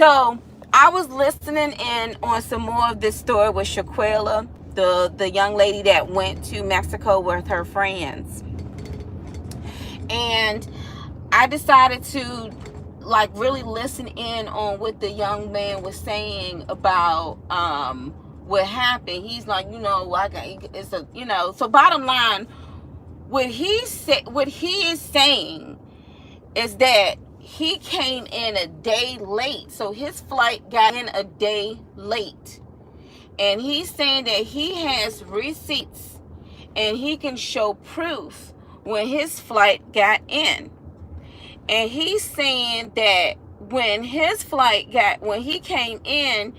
So I was listening in on some more of this story with Shaquilla, the young lady that went to Mexico with her friends. And I decided to like really listen in on what the young man was saying about what happened. He's like, I got it's a so bottom line, what he is saying is that he came in a day late. So his flight got in a day late. And he's saying that he has receipts and he can show proof when his flight got in. And he's saying that when he came in,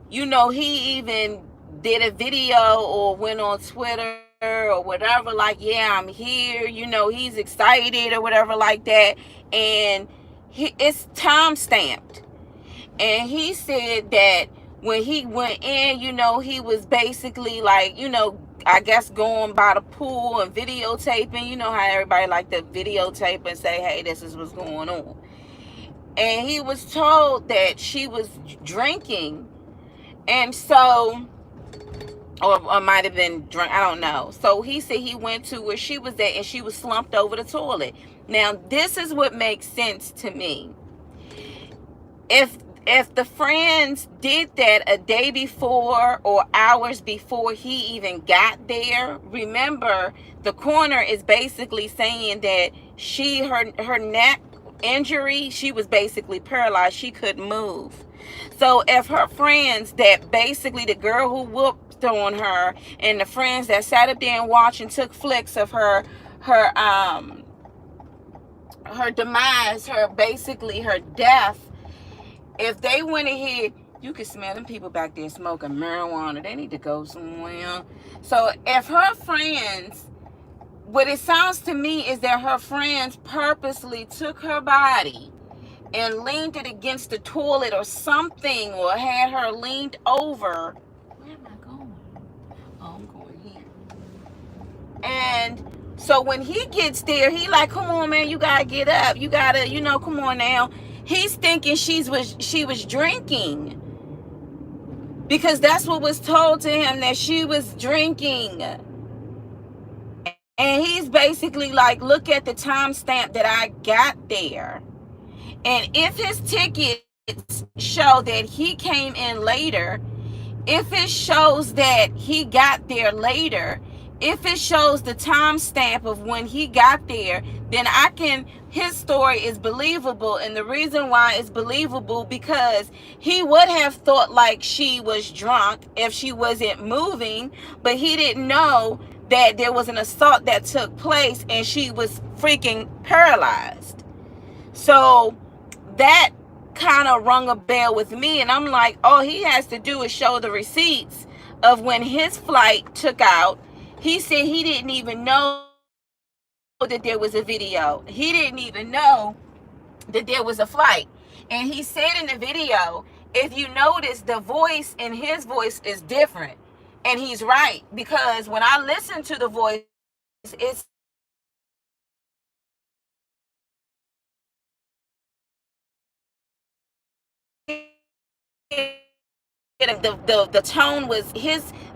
he even did a video or went on Twitter or whatever, like, yeah, I'm here, he's excited or whatever like that. And it's time stamped. And he said that when he went in, he was basically like, I guess going by the pool and videotaping. You know how everybody like to videotape and say, hey, this is what's going on. And he was told that she was drinking. And so, or might have been drunk, I don't know. So he said he went to where she was at and she was slumped over the toilet. Now, this is what makes sense to me. If the friends did that a day before or hours before he even got there, remember the coroner is basically saying that her neck injury, she was basically paralyzed. She couldn't move. So if her friends, that basically the girl who whooped on her and the friends that sat up there and watched and took flicks of her demise, her death, if they went ahead, you can smell them people back there smoking marijuana. They need to go somewhere. So if her friends, what it sounds to me is that her friends purposely took her body and leaned it against the toilet or something, or had her leaned over. Where am I going? Oh, I'm going here. And so when he gets there, he like, come on, man, you gotta get up. You gotta, come on now. He's thinking she was drinking, because that's what was told to him, that she was drinking. And he's basically like, look at the timestamp that I got there. And if his tickets show that he came in later, if it shows that he got there later, if it shows the timestamp of when he got there, then his story is believable. And the reason why it's believable, because he would have thought like she was drunk if she wasn't moving, but he didn't know that there was an assault that took place and she was freaking paralyzed. So that kind of rung a bell with me, and I'm like, all he has to do is show the receipts of when his flight took out. He said he didn't even know that there was a video. He didn't even know that there was a flight. And he said in the video, if you notice, the voice in his voice is different. And he's right, because when I listen to the voice, it's the tone was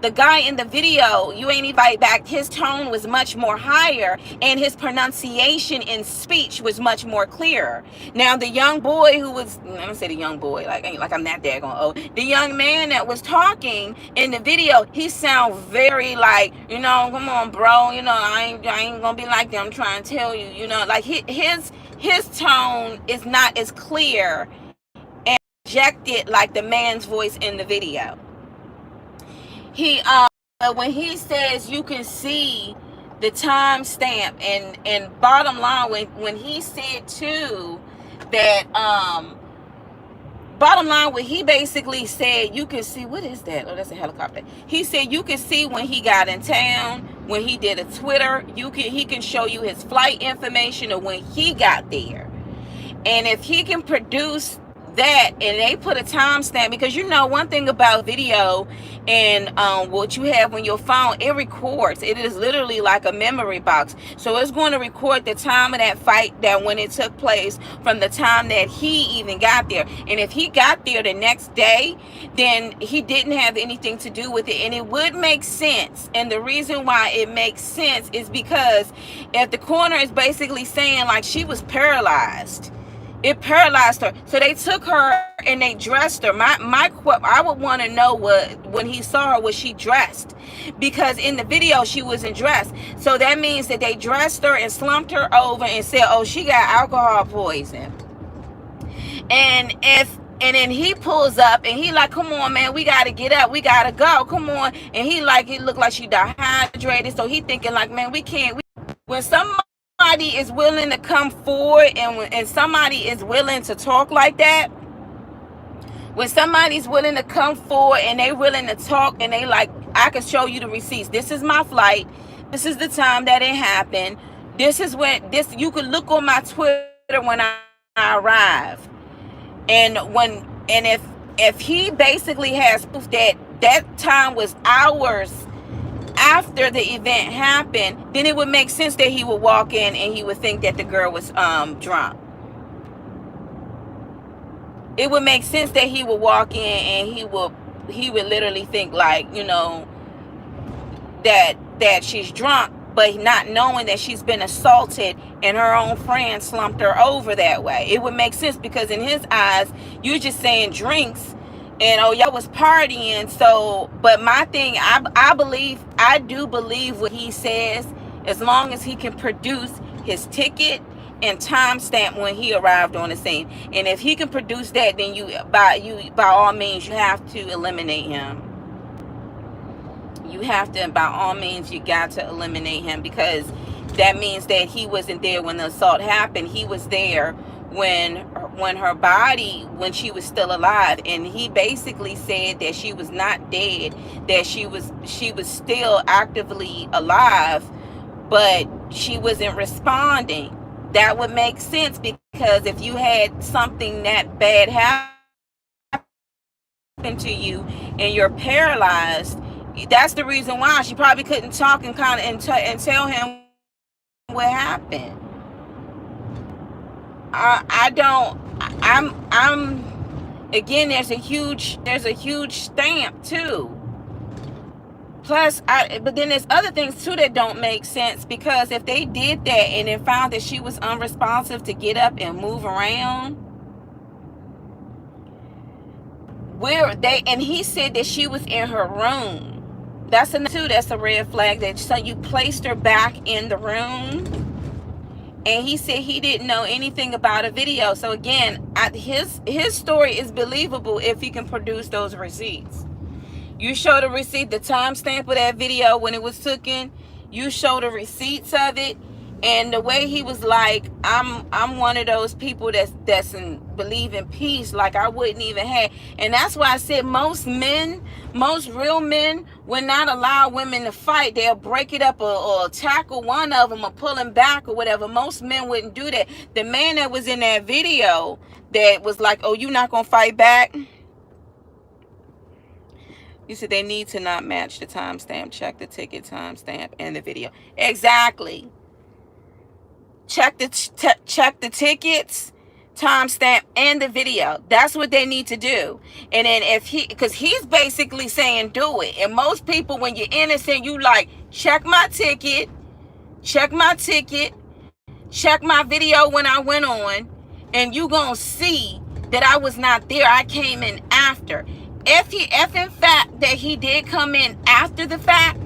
the guy in the video, you ain't invite back, his tone was much more higher, and his pronunciation in speech was much more clearer. Now the young boy who was, I'm gonna say the young boy, like I'm that daggone old, the young man that was talking in the video, he sound very like, come on bro, I ain't gonna be like that, I'm trying to tell you, like his tone is not as clear projected like the man's voice in the video. He when he says you can see the time stamp, and bottom line, when he said too that bottom line, when he basically said you can see, what is that? Oh, that's a helicopter. He said you can see when he got in town, when he did a Twitter, he can show you his flight information of when he got there. And if he can produce that, and they put a timestamp, because you know one thing about video and what you have on your phone, it records. It is literally like a memory box, so it's going to record the time of that fight, that when it took place, from the time that he even got there. And if he got there the next day, then he didn't have anything to do with it. And it would make sense, and the reason why it makes sense is because if the coroner is basically saying like she was paralyzed, it paralyzed her, so they took her and they dressed her. I would want to know what, when he saw her, was she dressed? Because in the video she wasn't dressed, so that means that they dressed her and slumped her over and said, oh, she got alcohol poison. And then he pulls up and he like, come on, man, we gotta get up, we gotta go, come on. And he like, it looked like she dehydrated, so he thinking like, man, we can't. When somebody is willing to come forward, and somebody is willing to talk like that, when somebody's willing to come forward and they willing to talk, and they like, I can show you the receipts, this is my flight, this is the time that it happened, this is when this, you could look on my Twitter when I arrived. And if he basically has proof that that time was hours after the event happened, then it would make sense that he would walk in and he would think that the girl was drunk. It would make sense that he would walk in and he would literally think like, you know, that she's drunk, but not knowing that she's been assaulted and her own friend slumped her over that way. It would make sense, because in his eyes, you're just saying drinks and, oh, y'all was partying. So, but my thing, I do believe what he says, as long as he can produce his ticket and timestamp when he arrived on the scene. And if he can produce that, then by all means, you have to eliminate him. You have to, by all means, you got to eliminate him, because that means that he wasn't there when the assault happened. He was there when her body, when she was still alive, and he basically said that she was not dead, that she was still actively alive, but she wasn't responding. That would make sense, because if you had something that bad happen to you and you're paralyzed, that's the reason why she probably couldn't talk and and tell him what happened. I'm again, there's a huge stamp too. Plus, but then there's other things too that don't make sense, because if they did that and then found that she was unresponsive to get up and move around, and he said that she was in her room. That's a red flag. That, so you placed her back in the room, and he said he didn't know anything about a video. So again, his story is believable if he can produce those receipts. You show the receipt, the timestamp of that video when it was taken. You show the receipts of it, and the way he was like, I'm one of those people that's believe in peace, like I wouldn't even have. And that's why I said most real men will not allow women to fight. They'll break it up or tackle one of them or pull him back or whatever. Most men wouldn't do that. The man that was in that video that was like, oh, you not gonna fight back? You said they need to not match the timestamp. Check the ticket timestamp and the video. Exactly. Check the tickets, timestamp, and the video. That's what they need to do. And then because he's basically saying do it. And most people, when you're innocent, you like, check my ticket, check my video when I went on, and you gonna see that I was not there. I came in after. If in fact that he did come in after the fact,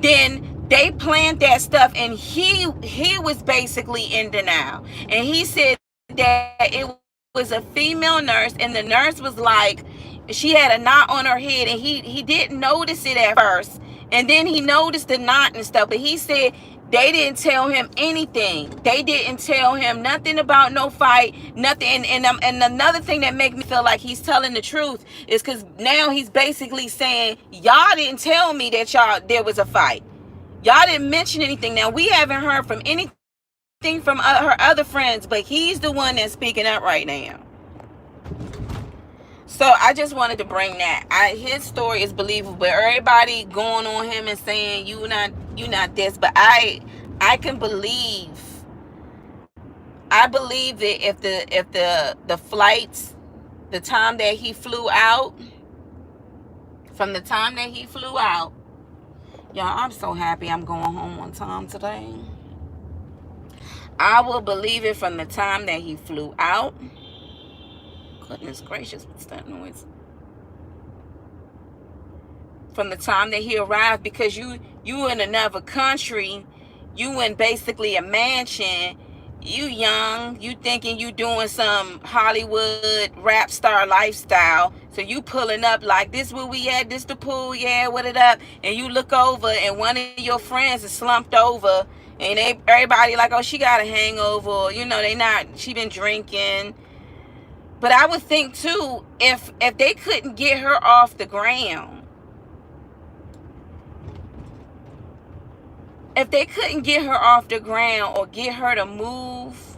then they planned that stuff, and he was basically in denial. And he said that it was a female nurse, and the nurse was like, she had a knot on her head, and he didn't notice it at first, and then he noticed the knot and stuff. But he said they didn't tell him anything. They didn't tell him nothing about no fight, nothing. And another thing that make me feel like he's telling the truth is because now he's basically saying, y'all didn't tell me that there was a fight. Y'all didn't mention anything. Now, we haven't heard from anything from her other friends, but he's the one that's speaking up right now. So I just wanted to bring that. His story is believable, but everybody going on him and saying you not this. But I can believe. I believe that if the flights, the time that he flew out, from the time that he flew out, y'all, I'm so happy I'm going home on time today. I will believe it from the time that he flew out. Goodness gracious, what's that noise? From the time that he arrived, because you in another country, you in basically a mansion, you young, you thinking you doing some Hollywood rap star lifestyle, so you pulling up like, this where we at, this the pool, yeah, what it up, and you look over and one of your friends is slumped over, and everybody like, oh, she got a hangover, or, they not, she been drinking. But I would think too, if they couldn't get her off the ground, if they couldn't get her off the ground or get her to move,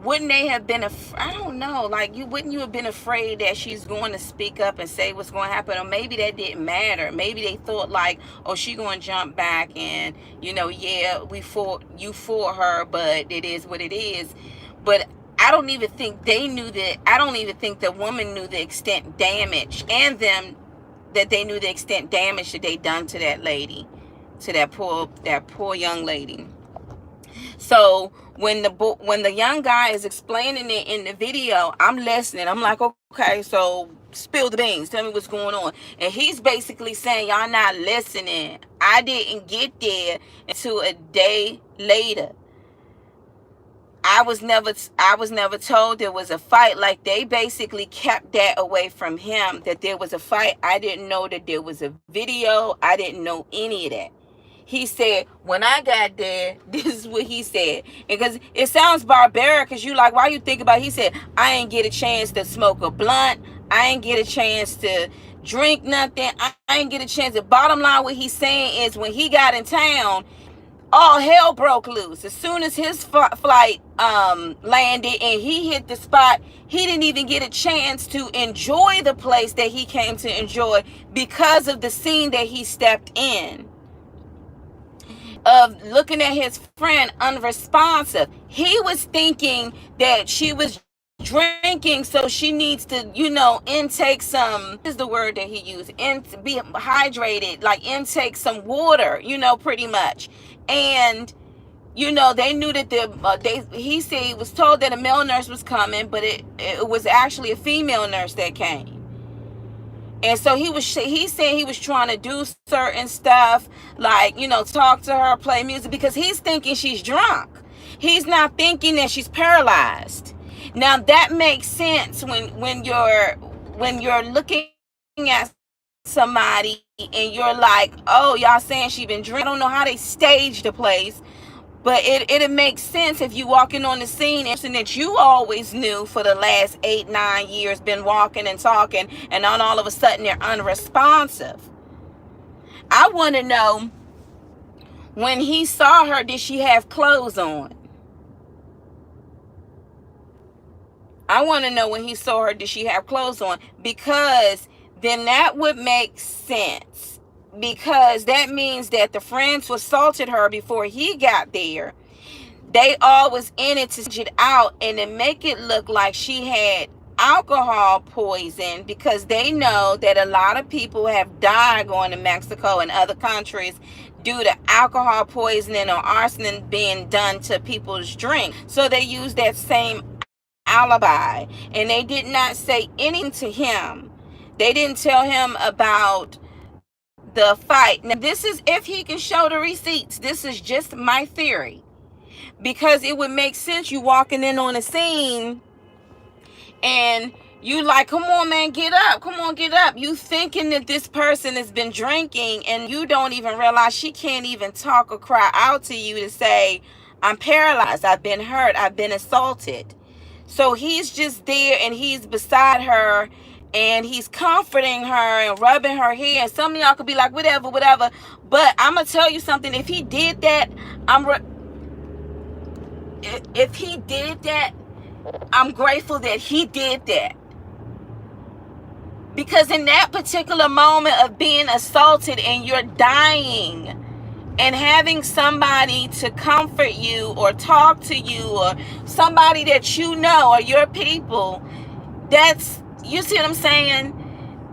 wouldn't they have been, I don't know, like, wouldn't you have been afraid that she's going to speak up and say what's going to happen? Or maybe that didn't matter. Maybe they thought like, oh, she going to jump back and, yeah, you fought her, but it is what it is. But I don't even think they knew that. I don't even think the woman knew the extent damage, and them, that they knew the extent damage that they done to that lady, to that poor young lady. So when the young guy is explaining it in the video, I'm listening. I'm like, okay, so spill the beans. Tell me what's going on. And he's basically saying, y'all not listening. I didn't get there until a day later. I was never told there was a fight. Like, they basically kept that away from him, that there was a fight. I didn't know that there was a video. I didn't know any of that. He said, when I got there, this is what he said. Because it sounds barbaric, because you like, why you think about it? He said, I ain't get a chance to smoke a blunt. I ain't get a chance to drink nothing. I ain't get a chance. The bottom line, what he's saying is, when he got in town, all hell broke loose. As soon as his flight landed and he hit the spot, he didn't even get a chance to enjoy the place that he came to enjoy, because of the scene that he stepped in, of looking at his friend unresponsive. He was thinking that she was drinking, so she needs to, intake some, is the word that he used, be hydrated, like intake some water, pretty much. And they knew that he said he was told that a male nurse was coming, but it was actually a female nurse that came. And so he said he was trying to do certain stuff, like, talk to her, play music, because he's thinking she's drunk. He's not thinking that she's paralyzed. Now that makes sense when you're looking at somebody and you're like, oh, y'all saying she been drinking. I don't know how they staged the place, but it makes sense if you walking on the scene, and that you always knew for the last 8-9 years, been walking and talking, and then all of a sudden they're unresponsive. I want to know, when he saw her, did she have clothes on? I want to know, when he saw her, did she have clothes on? Because then that would make sense. Because that means that the friends who assaulted her before he got there, they all was in it to get out and then make it look like she had alcohol poison, because they know that a lot of people have died going to Mexico and other countries due to alcohol poisoning or arson being done to people's drink. So they use that same alibi, and they did not say anything to him. They didn't tell him about the fight. Now, this is if he can show the receipts. This is just my theory, because it would make sense. You walking in on a scene and you like, come on, man, get up. Come on, get up. You thinking that this person has been drinking, and you don't even realize she can't even talk or cry out to you to say, I'm paralyzed, I've been hurt, I've been assaulted. So he's just there, and he's beside her, and he's comforting her and rubbing her hair. And some of y'all could be like, whatever. But I'm going to tell you something. If he did that, I'm grateful that he did that. Because in that particular moment of being assaulted and you're dying, and having somebody to comfort you or talk to you, or somebody that you know or your people, that's, you see what I'm saying?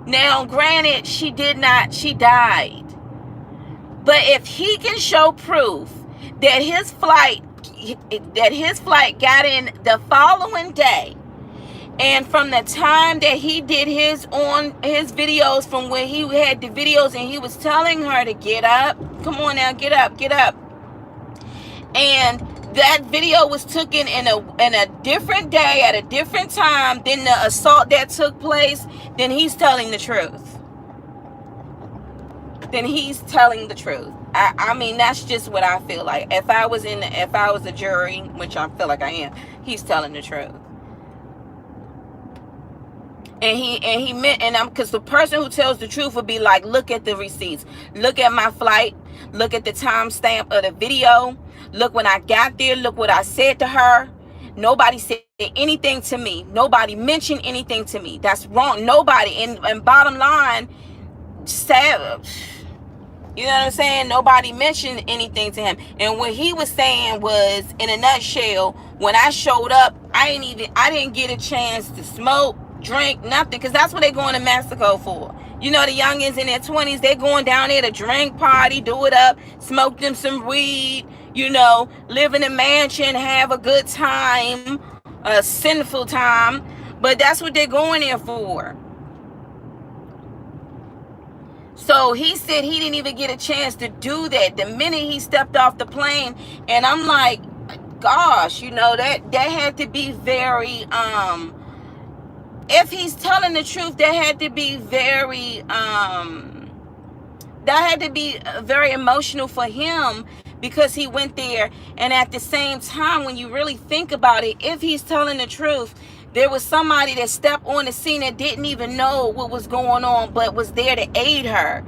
Now, granted, she died. But if he can show proof that his flight got in the following day, and from the time that he did his videos, from when he had the videos and he was telling her to get up, come on now, get up, and that video was taken in a different day at a different time than the assault that took place, then he's telling the truth. I mean, that's just what I feel like. If I was a jury, which I feel like I am, he's telling the truth. Because the person who tells the truth would be like, look at the receipts, look at my flight, look at the timestamp of the video, look when I got there, look what I said to her. Nobody said anything to me. Nobody mentioned anything to me. That's wrong. Nobody. And bottom line, you know what I'm saying? Nobody mentioned anything to him. And what he was saying was, in a nutshell, when I showed up, I didn't get a chance to smoke, drink, nothing, because that's what they're going to Mexico for. You know, the youngins in their 20s, they're going down there to drink, party, do it up, smoke them some weed, you know, live in a mansion, have a good time, a sinful time. But that's what they're going there for. So he said he didn't even get a chance to do that the minute he stepped off the plane. And I'm like, gosh, you know, that had to be very, if he's telling the truth, that had to be very emotional for him, because he went there. And at the same time, when you really think about it, if he's telling the truth, there was somebody that stepped on the scene that didn't even know what was going on, but was there to aid her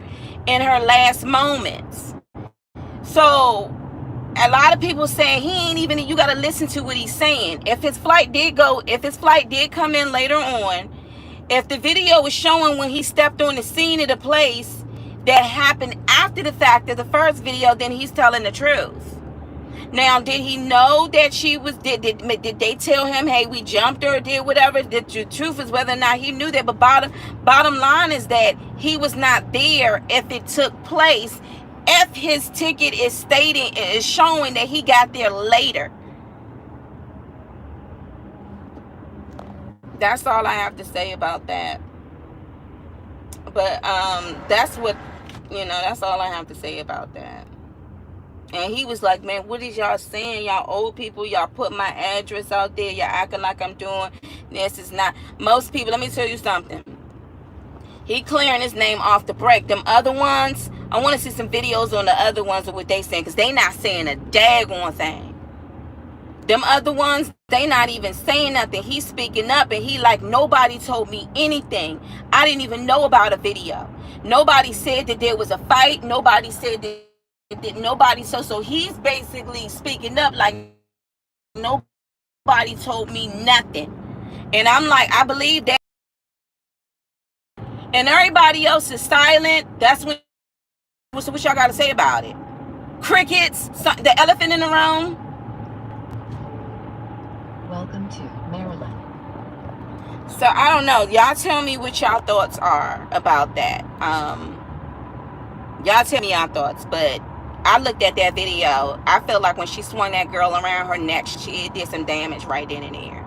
in her last moments. So a lot of people saying you got to listen to what he's saying. If his flight did come in later on, if the video was showing when he stepped on the scene of the place that happened after the fact of the first video, then he's telling the truth. Now, did he know that she was, did they tell him, hey, we jumped her or did whatever? The truth is whether or not he knew that. But bottom line is that he was not there if it took place, if his ticket is showing that he got there later. That's all I have to say about that. But that's all I have to say about that. And he was like, man, what is y'all saying? Y'all old people, y'all put my address out there. Y'all acting like I'm doing this. Is not. Most people, let me tell you something. He clearing his name off the break. Them other ones, I want to see some videos on the other ones of what they saying, because they not saying a daggone thing. Them other ones, they not even saying nothing. He's speaking up, and he like, nobody told me anything. I didn't even know about a video. Nobody said that there was a fight. Nobody said that nobody. So he's basically speaking up like, nobody told me nothing. And I'm like, I believe that. And everybody else is silent. That's what y'all got to say about it. Crickets, the elephant in the room. Welcome to Maryland. So I don't know. Y'all tell me what y'all thoughts are about that. Y'all tell me y'all thoughts. But I looked at that video. I felt like when she swung that girl around her neck, she did some damage right then and there.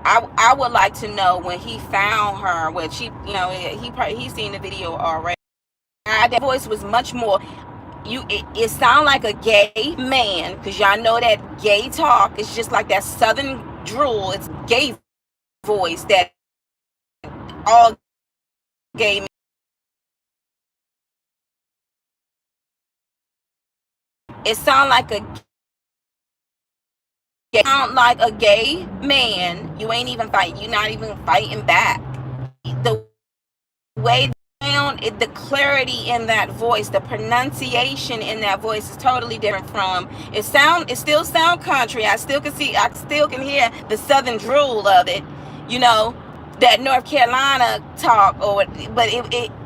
I would like to know when he found her, when she, he's seen the video already. That voice was much more, it sounded like a gay man, because y'all know that gay talk is just like that southern drool. It's gay voice that all gay men. It sound like a gay man. You ain't even fighting. You're not even fighting back. The way sound, the clarity in that voice, the pronunciation in that voice is totally different from it. Still sound country. I still can hear the southern drool of it, you know, that North Carolina talk, but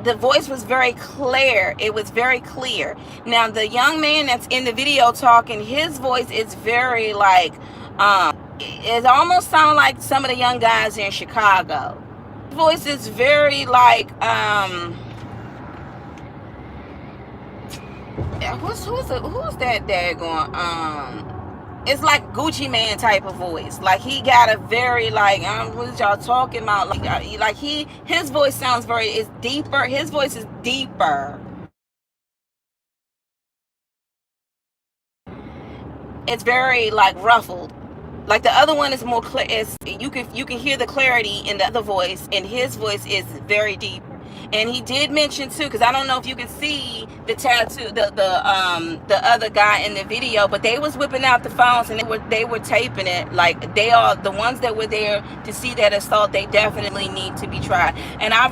the voice was very clear. It was very clear. Now the young man that's in the video talking, his voice is very like, it almost sounds like some of the young guys in Chicago. His voice is very like, who's that daggone, it's like Gucci Man type of voice. Like he got a very like, what y'all talking about? Like his voice sounds is deeper. His voice is deeper. It's very like ruffled. Like the other one is more clear. You can hear the clarity in the other voice, and his voice is very deep. And he did mention too, because I don't know if you can see the tattoo, the other guy in the video, but they was whipping out the phones and they were taping it. Like the ones that were there to see that assault, they definitely need to be tried. And I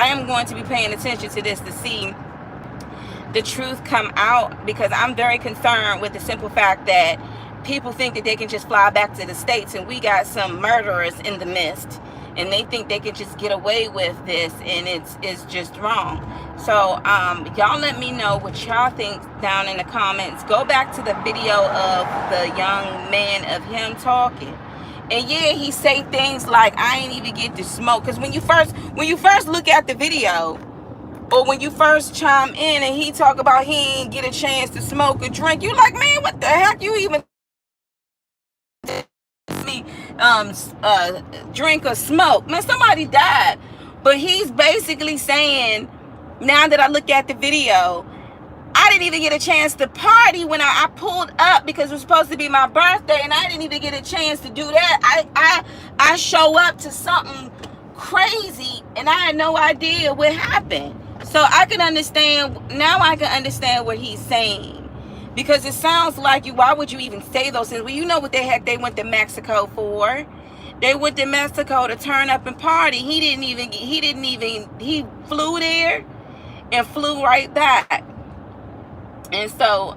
am going to be paying attention to this to see the truth come out, because I'm very concerned with the simple fact that people think that they can just fly back to the States, and we got some murderers in the midst, and they think they can just get away with this, and it's just wrong. So y'all let me know what y'all think down in the comments. Go back to the video of the young man of him talking, and yeah, he say things like, I ain't even get to smoke. Because when you first look at the video, or when you first chime in and he talk about he ain't get a chance to smoke or drink, you like, man, what the heck you even drink or smoke? Man, somebody died. But he's basically saying, now that I look at the video, I didn't even get a chance to party when I pulled up, because it was supposed to be my birthday, and I didn't even get a chance to do that. I show up to something crazy and I had no idea what happened. So I can understand what he's saying. Because it sounds like why would you even say those things? Well, you know what the heck they went to Mexico for. They went to Mexico to turn up and party. He flew there and flew right back. And so,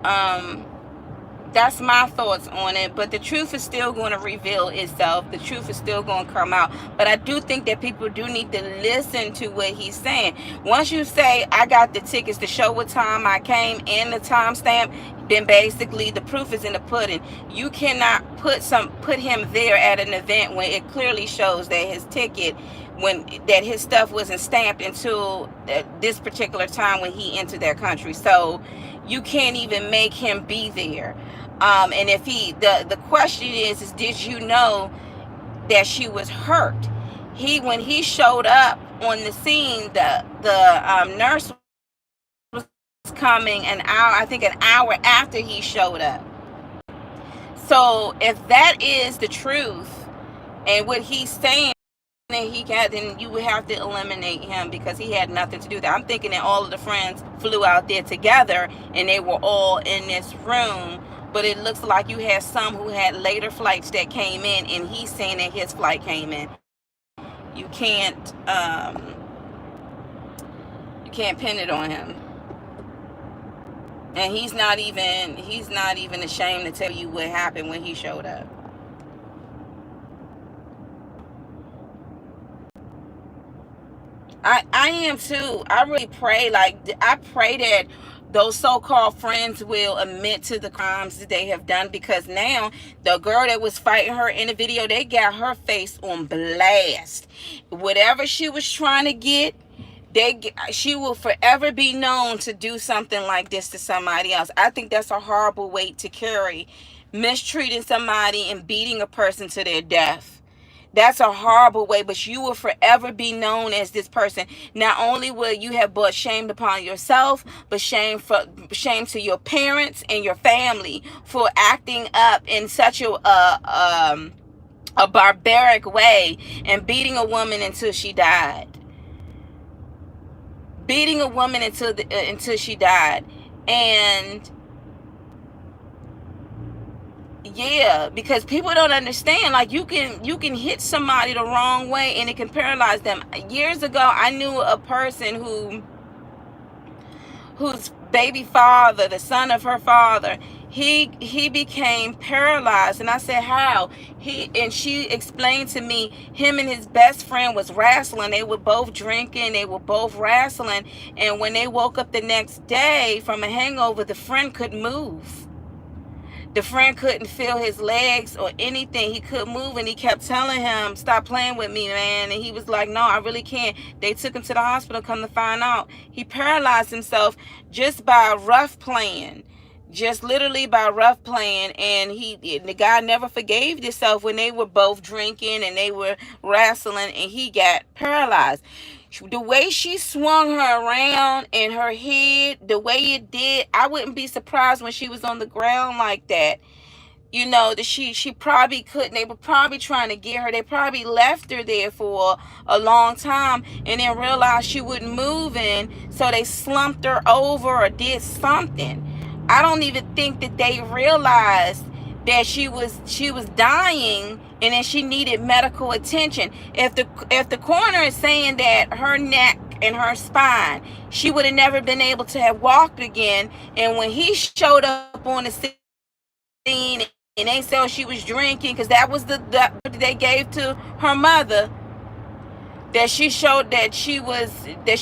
that's my thoughts on it. But the truth is still going to reveal itself. The truth is still going to come out. But I do think that people do need to listen to what he's saying. Once you say, I got the tickets to show what time I came and the timestamp, then basically the proof is in the pudding. You cannot put him there at an event when it clearly shows that his ticket, that his stuff wasn't stamped until this particular time when he entered their country. So you can't even make him be there. And if the question is did you know that she was hurt? When he showed up on the scene, the nurse was coming an hour after he showed up. So if that is the truth and what he's saying, then you would have to eliminate him, because he had nothing to do with that. I'm thinking that all of the friends flew out there together and they were all in this room, but it looks like you had some who had later flights that came in, and he's saying that his flight came in. You can't pin it on him. And he's not even ashamed to tell you what happened when he showed up. I am too. I really pray, I pray that those so-called friends will admit to the crimes that they have done, because now the girl that was fighting her in the video, they got her face on blast. Whatever she was trying to get, she will forever be known to do something like this to somebody else. I think that's a horrible weight to carry, mistreating somebody and beating a person to their death. That's a horrible way, but you will forever be known as this person. Not only will you have brought shame upon yourself, but shame to your parents and your family for acting up in such a barbaric way and beating a woman until she died. Beating a woman until she died. And yeah, because people don't understand, like you can hit somebody the wrong way and it can paralyze them. Years ago, I knew a person who whose baby father, the son of her father, he became paralyzed. And I said, how? And she explained to me, him and his best friend was wrestling. They were both drinking, they were both wrestling, and when they woke up the next day from a hangover, the friend couldn't move. The friend couldn't feel his legs or anything. He couldn't move, and he kept telling him, stop playing with me, man. And he was like, no, I really can't. They took him to the hospital. Come to find out, he paralyzed himself just by rough playing. Just literally by rough playing. And the guy never forgave himself when they were both drinking and they were wrestling, and he got paralyzed. The way she swung her around and her head, the way it did, I wouldn't be surprised when she was on the ground like that. You know, that she probably couldn't. They were probably trying to get her. They probably left her there for a long time and then realized she wasn't moving, so they slumped her over or did something. I don't even think that they realized that she was dying and that she needed medical attention. If the coroner is saying that her neck and her spine, she would have never been able to have walked again. And when he showed up on the scene and they said she was drinking, because that was the they gave to her mother, that she showed that she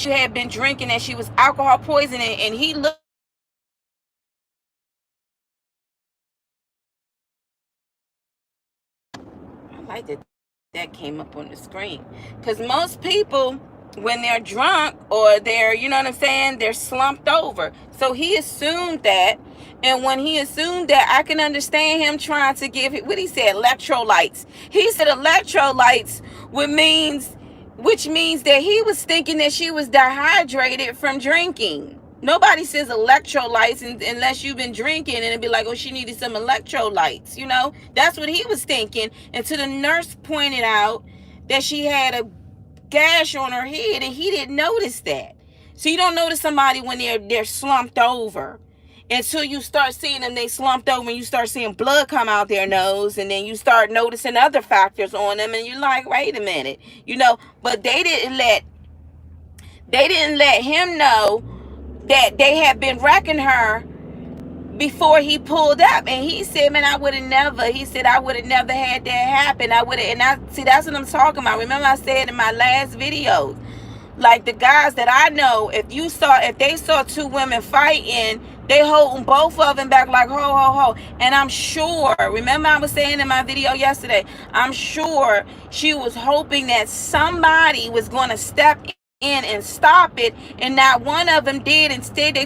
had been drinking, that she was alcohol poisoning, and he looked like that came up on the screen. Because most people, when they're drunk or they're, you know what I'm saying, they're slumped over. So he assumed that. And when he assumed that, I can understand him trying to give it, what he said, electrolytes. He said electrolytes, which means that he was thinking that she was dehydrated from drinking. Nobody says electrolytes unless you've been drinking, and it'd be like, oh, she needed some electrolytes. You know, that's what he was thinking. Until the nurse pointed out that she had a gash on her head, and he didn't notice that. So you don't notice somebody when they're slumped over until you start seeing them. They slumped over, and you start seeing blood come out their nose, and then you start noticing other factors on them, and you're like, wait a minute, you know. But they didn't let him know that they had been wrecking her before he pulled up. And he said, man, I would have never had that happen. See, that's what I'm talking about. Remember I said in my last videos, like the guys that I know, if they saw two women fighting, they holding both of them back like, ho, ho, ho. And I'm sure, remember I was saying in my video yesterday, I'm sure she was hoping that somebody was going to step in and stop it, and not one of them did. Instead,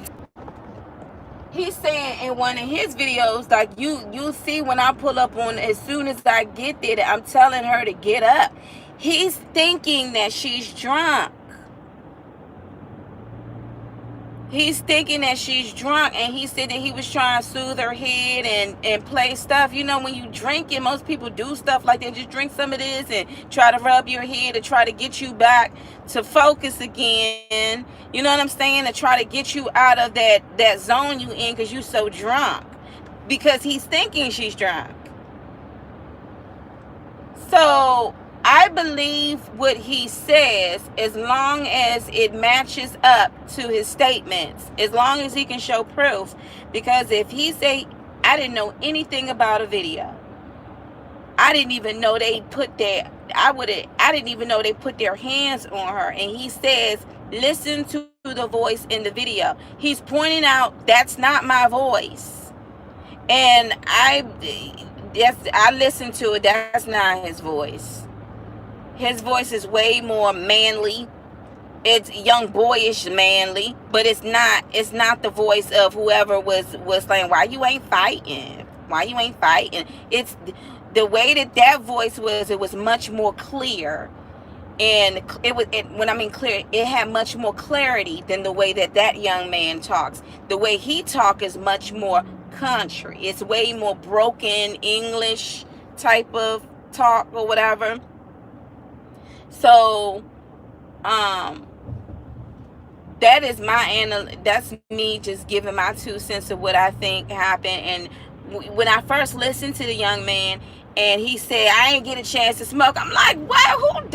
he's saying in one of his videos, like, you see when I pull up on, as soon as I get there, I'm telling her to get up. He's thinking that she's drunk. He's thinking that she's drunk, and he said that he was trying to soothe her head and play stuff. You know, when you drink, and most people do stuff like that, just drink some of this and try to rub your head to try to get you back to focus again. You know what I'm saying? To try to get you out of that zone you in because you're so drunk. Because he's thinking she's drunk. So I believe what he says, as long as it matches up to his statements, as long as he can show proof. Because if he say, I didn't know anything about a video, I didn't even know they put their hands on her, and he says, listen to the voice in the video. He's pointing out that's not my voice, and I listened to it. That's not his voice. His voice is way more manly. It's young boyish manly, but it's not the voice of whoever was saying, why you ain't fighting? Why you ain't fighting? It's the way that voice was. It was much more clear, and when I mean clear, it had much more clarity than the way that young man talks. The way he talks is much more country. It's way more broken English type of talk or whatever. So, that's me just giving my 2 cents of what I think happened. And when I first listened to the young man and he said, I ain't get a chance to smoke, I'm like, what? Who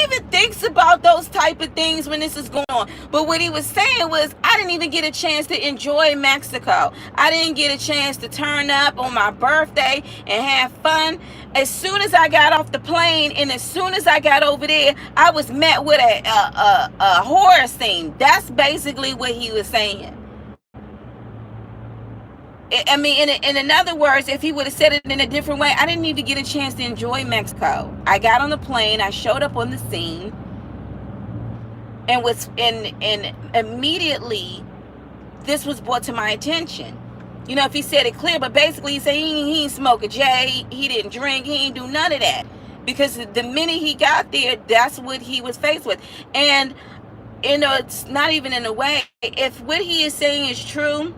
even thinks about those type of things when this is going on. But what he was saying was, I didn't even get a chance to enjoy Mexico. I didn't get a chance to turn up on my birthday and have fun. As soon as I got off the plane and as soon as I got over there, I was met with a horror scene. That's basically what he was saying. I mean, in other words, if he would have said it in a different way, I didn't even get a chance to enjoy Mexico. I got on the plane, I showed up on the scene, and immediately this was brought to my attention. You know, if he said it clear, but basically he said he ain't smoke a J, he didn't drink, he ain't do none of that. Because the minute he got there, that's what he was faced with. And, you know, it's not even in a way, if what he is saying is true,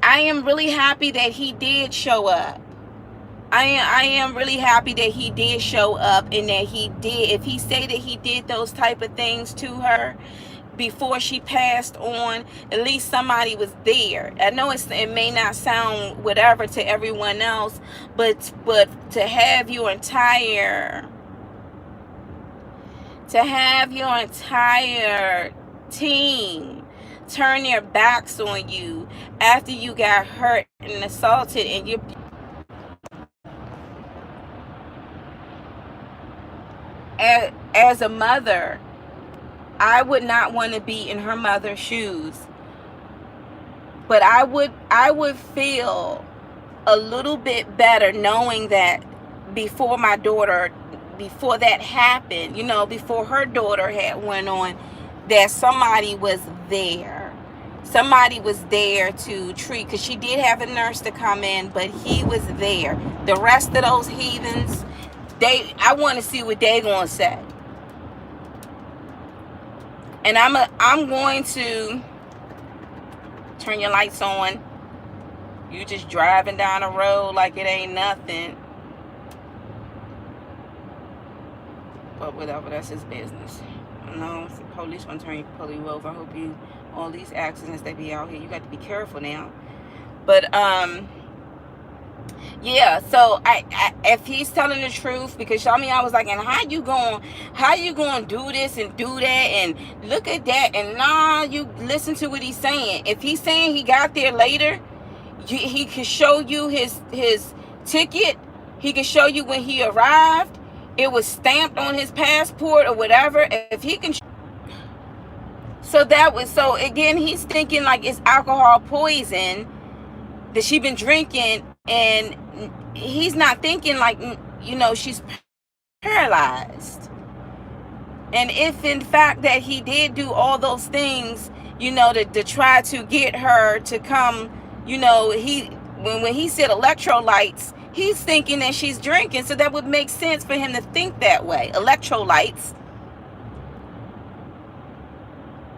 I am really happy that he did show up. I am really happy that he did show up and that he did. If he say that he did those type of things to her before she passed on, at least somebody was there. I know it may not sound whatever to everyone else, but to have your entire team turn their backs on you after you got hurt and assaulted, and you, as a mother, I would not want to be in her mother's shoes, but I would feel a little bit better knowing that before that happened, you know, before her daughter had went on, that somebody was there. Somebody was there to treat, because she did have a nurse to come in, but he was there. The rest of those heathens, I want to see what they gonna say. And I'm going to turn your lights on. You just driving down the road like it ain't nothing. But whatever, that's his business. No, if the police want to pull you over, I hope you, all these accidents they be out here, you got to be careful now. But yeah, so I if he's telling the truth, because I mean, I was like, and how you going to do this and do that and look at that, and nah, you listen to what he's saying. If he's saying he got there later, he could show you his ticket. He could show you when he arrived. It was stamped on his passport or whatever. If he can, so again, he's thinking like it's alcohol poison that she been drinking, and he's not thinking like, you know, she's paralyzed. And if in fact that he did do all those things, you know, to try to get her to come, you know, when he said electrolytes, he's thinking that she's drinking, so that would make sense for him to think that way. Electrolytes,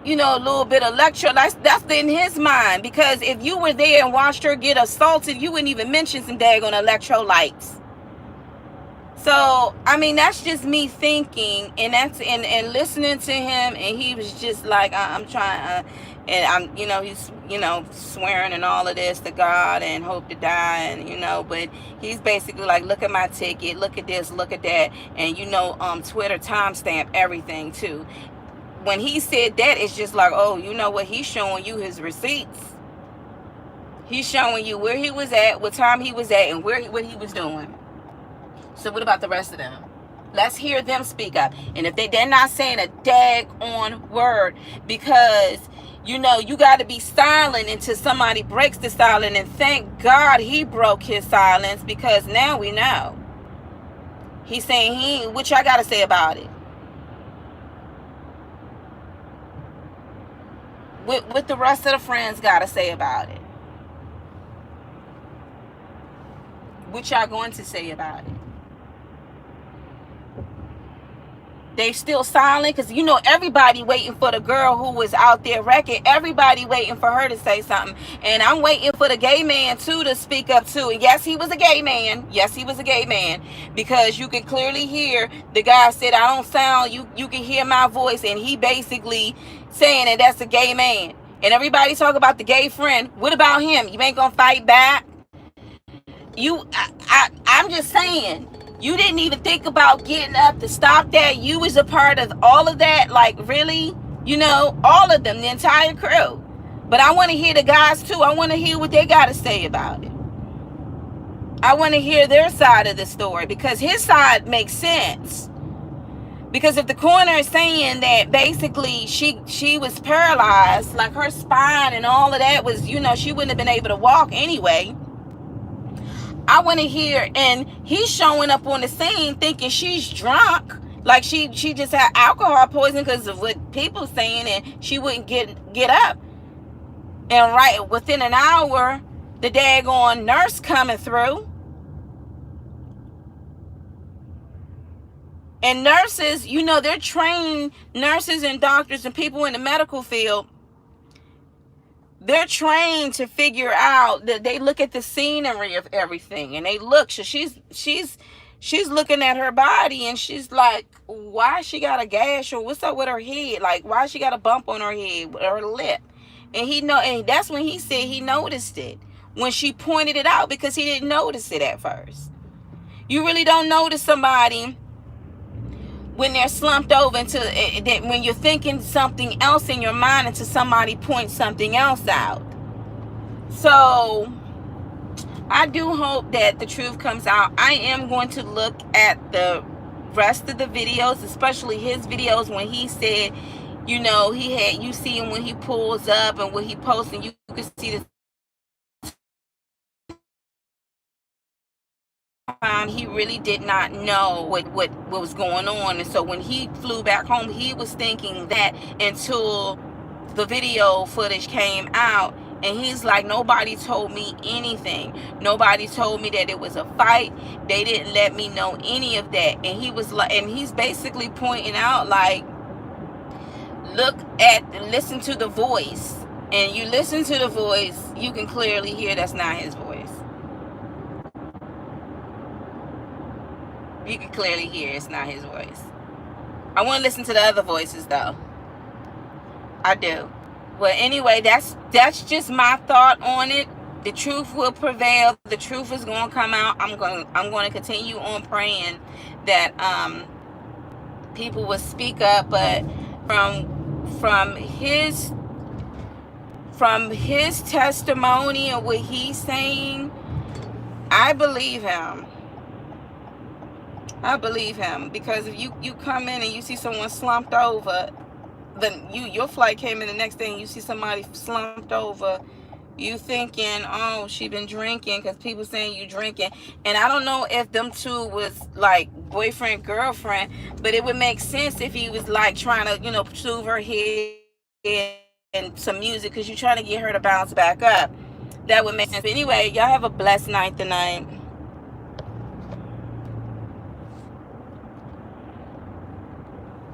you know, a little bit of electrolytes, that's in his mind, because if you were there and watched her get assaulted, you wouldn't even mention some daggone electrolytes. So, I mean, that's just me thinking, and that's and listening to him, and he was just like, I'm trying, and I'm, you know, he's, you know, swearing and all of this to God and hope to die, and, you know, but he's basically like, look at my ticket, look at this, look at that, and, you know, Twitter timestamp everything too. When he said that, it's just like, oh, you know what, he's showing you his receipts. He's showing you where he was at, what time he was at, and what he was doing. So what about the rest of them? Let's hear them speak up. And if they're not saying a daggone word, because, you know, you got to be silent until somebody breaks the silence. And thank God he broke his silence, because now we know. He's saying what y'all got to say about it? What the rest of the friends got to say about it? What y'all going to say about it? They still silent, because, you know, everybody waiting for the girl who was out there wrecking. Everybody waiting for her to say something. And I'm waiting for the gay man, too, to speak up, too. And yes, he was a gay man. Yes, he was a gay man. Because you can clearly hear the guy said, I don't sound, you can hear my voice. And he basically saying that that's a gay man. And everybody talk about the gay friend. What about him? You ain't going to fight back? I'm just saying. You didn't even think about getting up to stop that. You was a part of all of that. Like, really? You know, all of them, the entire crew. But I want to hear the guys too. I want to hear what they got to say about it. I want to hear their side of the story, because his side makes sense. Because if the coroner is saying that basically she was paralyzed, like her spine and all of that was, you know, she wouldn't have been able to walk anyway. I want to hear, and he's showing up on the scene thinking she's drunk, like she just had alcohol poisoning because of what people saying, and she wouldn't get up. And right within an hour, the daggone nurse coming through. And nurses, you know, they're trained nurses and doctors and people in the medical field. They're trained to figure out that they look at the scenery of everything, and they look. So she's looking at her body, and she's like, why she got a gash, or what's up with her head? Like, why she got a bump on her head or her lip? And that's when he said he noticed it when she pointed it out, because he didn't notice it at first. You really don't notice somebody when they're slumped over into when you're thinking something else in your mind until somebody points something else out. So I do hope that the truth comes out. I am going to look at the rest of the videos, especially his videos when he said, you know, you see him when he pulls up and when he posts, and you can see the he really did not know what was going on. And so when he flew back home, he was thinking that until the video footage came out, and he's like, nobody told me anything. Nobody told me that it was a fight. They didn't let me know any of that. And he was like, and he's basically pointing out, like, listen to the voice. And you listen to the voice, you can clearly hear that's not his voice. You can clearly hear it's not his voice. I want to listen to the other voices though. I do. Well, anyway, that's just my thought on it. The truth will prevail. The truth is going to come out. I'm going to continue on praying that people will speak up. But from his testimony and what he's saying, I believe him. I believe him, because if you come in and you see someone slumped over, then your flight came in the next day and you see somebody slumped over, you thinking, oh, she been drinking, because people saying you drinking. And I don't know if them two was like boyfriend girlfriend, but it would make sense if he was like trying to, you know, soothe her head and some music, because you're trying to get her to bounce back up. That would make sense. But anyway, y'all have a blessed night tonight.